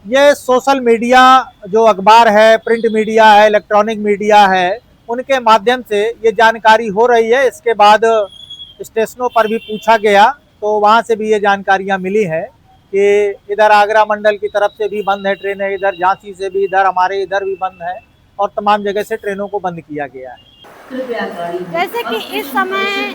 ये social media, जो अखबार है, प्रिंट मीडिया है, इलेक्ट्रॉनिक मीडिया है, उनके माध्यम से ये जानकारी हो रही है। इसके बाद स्टेशनों पर भी पूछा गया तो वहाँ से भी ये जानकारियाँ मिली है कि इधर आगरा मंडल की तरफ से भी बंद है ट्रेनें, इधर झांसी से भी, इधर हमारे इधर भी बंद है और तमाम जगह से ट्रेनों को बंद किया गया है। जैसे कि इस समय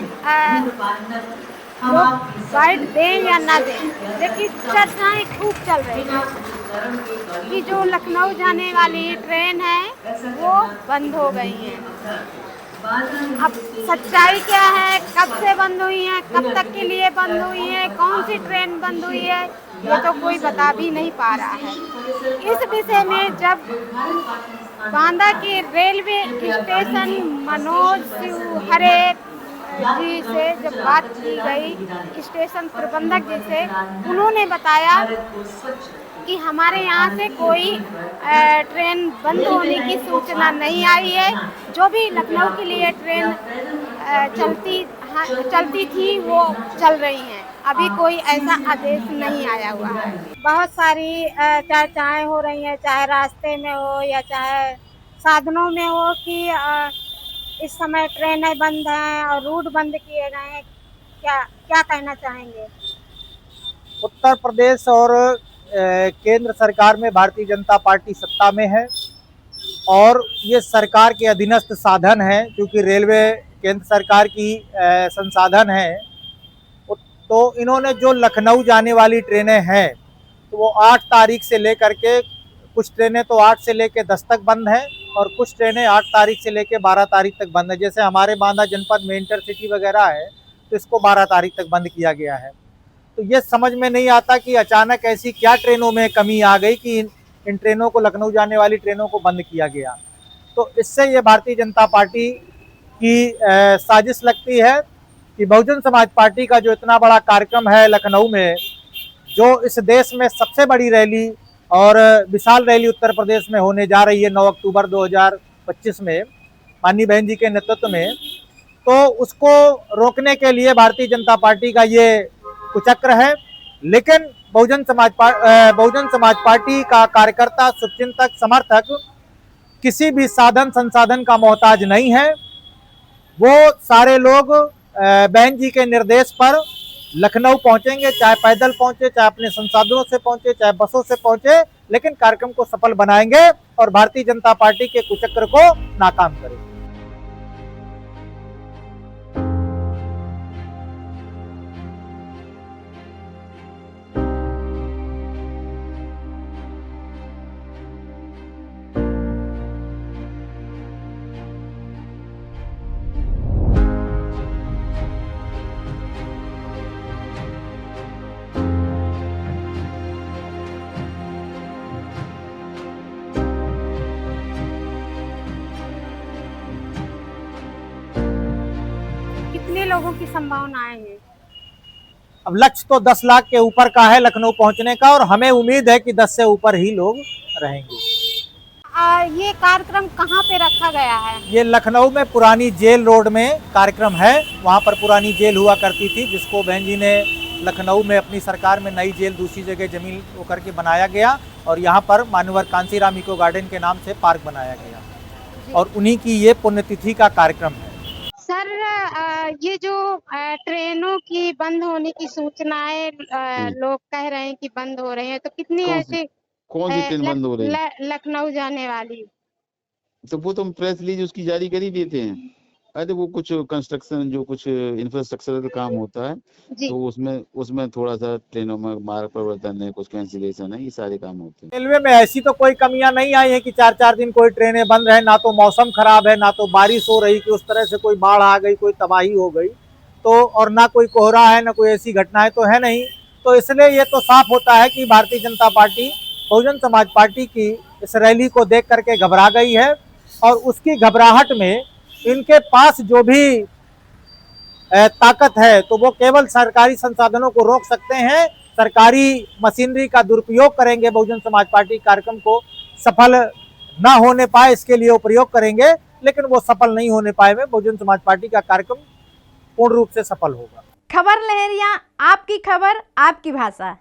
लोग गाइड दें या ना दें, लेकिन चर्चाएं खूब चल रही हैं कि जो लखनऊ जाने वाली ट्रेन है वो बंद हो गई है। अब सच्चाई क्या है, कब से बंद हुई है, कब तक के लिए बंद हुई है, कौन सी ट्रेन बंद हुई है, ये तो कोई बता भी नहीं पा रहा है। इस विषय में जब बांदा के रेलवे स्टेशन मनोज हरे जी से जब बात की गई, स्टेशन प्रबंधक जी से, उन्होंने बताया कि हमारे यहाँ से कोई ट्रेन बंद होने की सूचना नहीं आई है। जो भी लखनऊ के लिए ट्रेन चलती थी वो चल रही हैं। अभी कोई ऐसा आदेश नहीं आया हुआ है। बहुत सारी चर्चाएं हो रही हैं, चाहे रास्ते में हो या चाहे साधनों में हो, कि इस समय ट्रेनें बंद हैं और रूट बंद किए गए हैं। क्या क्या कहना चाहेंगे? उत्तर प्रदेश और केंद्र सरकार में भारतीय जनता पार्टी सत्ता में है और ये सरकार के अधीनस्थ साधन है, क्योंकि रेलवे केंद्र सरकार की संसाधन है। तो इन्होंने जो लखनऊ जाने वाली ट्रेनें हैं तो वो 8 तारीख से लेकर के, कुछ ट्रेनें तो 8 से लेकर 10 तक बंद हैं और कुछ ट्रेनें 8 तारीख से लेकर 12 तारीख तक बंद है। जैसे हमारे बांदा जनपद में इंटरसिटी वगैरह है तो इसको 12 तारीख तक बंद किया गया है। तो ये समझ में नहीं आता कि अचानक ऐसी क्या ट्रेनों में कमी आ गई कि इन ट्रेनों को, लखनऊ जाने वाली ट्रेनों को बंद किया गया। तो इससे ये भारतीय जनता पार्टी की साजिश लगती है कि बहुजन समाज पार्टी का जो इतना बड़ा कार्यक्रम है लखनऊ में, जो इस देश में सबसे बड़ी रैली और विशाल रैली उत्तर प्रदेश में होने जा रही है 9 अक्टूबर 2025 में माननीय बहन जी के नेतृत्व में, तो उसको रोकने के लिए भारतीय जनता पार्टी का ये कुचक्र है। लेकिन बहुजन समाज पार्टी का कार्यकर्ता, शुभचिंतक, समर्थक किसी भी साधन संसाधन का मोहताज नहीं है। वो सारे लोग बहन जी के निर्देश पर लखनऊ पहुंचेंगे, चाहे पैदल पहुंचे, चाहे अपने संसाधनों से पहुंचे, चाहे बसों से पहुंचे, लेकिन कार्यक्रम को सफल बनाएंगे और भारतीय जनता पार्टी के कुचक्र को नाकाम करेंगे। कितने लोगों की संभावनाएं हैं? अब लक्ष्य तो 10 लाख के ऊपर का है लखनऊ पहुंचने का और हमें उम्मीद है कि 10 से ऊपर ही लोग रहेंगे। ये कार्यक्रम कहाँ पे रखा गया है? ये लखनऊ में पुरानी जेल रोड में कार्यक्रम है। वहाँ पर पुरानी जेल हुआ करती थी, जिसको बहन जी ने लखनऊ में अपनी सरकार में नई जेल दूसरी जगह जमीन होकर के बनाया गया और यहाँ पर मानवर कांसीराम इको गार्डन के नाम से पार्क बनाया गया और उन्हीं की ये पुण्यतिथि का कार्यक्रम है। सर, ये जो ट्रेनों की बंद होने की सूचनाएं लोग कह रहे हैं कि बंद हो रहे हैं, तो कितनी ऐसे कौन सी ट्रेन बंद हो रही है? लखनऊ जाने वाली? तो वो तो प्रेस रिलीज उसकी जारी कर ही देते हैं। अरे वो कुछ कंस्ट्रक्शन, जो कुछ इंफ्रास्ट्रक्चरल काम होता है तो उसमें थोड़ा सा ट्रेनों में मार्ग परिवर्तन है, कुछ कैंसिलेशन है, ये सारे काम होते हैं। रेलवे में ऐसी तो कोई कमियां नहीं आई है कि 4-4 दिन कोई ट्रेनें बंद रहे। ना तो मौसम खराब है, ना तो बारिश हो रही कि उस तरह से कोई बाढ़ आ गई, कोई तबाही हो गई, तो और ना कोई कोहरा है, ना कोई ऐसी घटनाएं तो है नहीं। तो इसलिए ये तो साफ होता है कि भारतीय जनता पार्टी, बहुजन समाज पार्टी की इस रैली को देख करके घबरा गई है और उसकी घबराहट में इनके पास जो भी ताकत है तो वो केवल सरकारी संसाधनों को रोक सकते हैं, सरकारी मशीनरी का दुरुपयोग करेंगे। बहुजन समाज पार्टी कार्यक्रम को सफल ना होने पाए इसके लिए वो प्रयोग करेंगे, लेकिन वो सफल नहीं होने पाए में बहुजन समाज पार्टी का कार्यक्रम पूर्ण रूप से सफल होगा। खबर लहरिया, आपकी खबर, आपकी भाषा।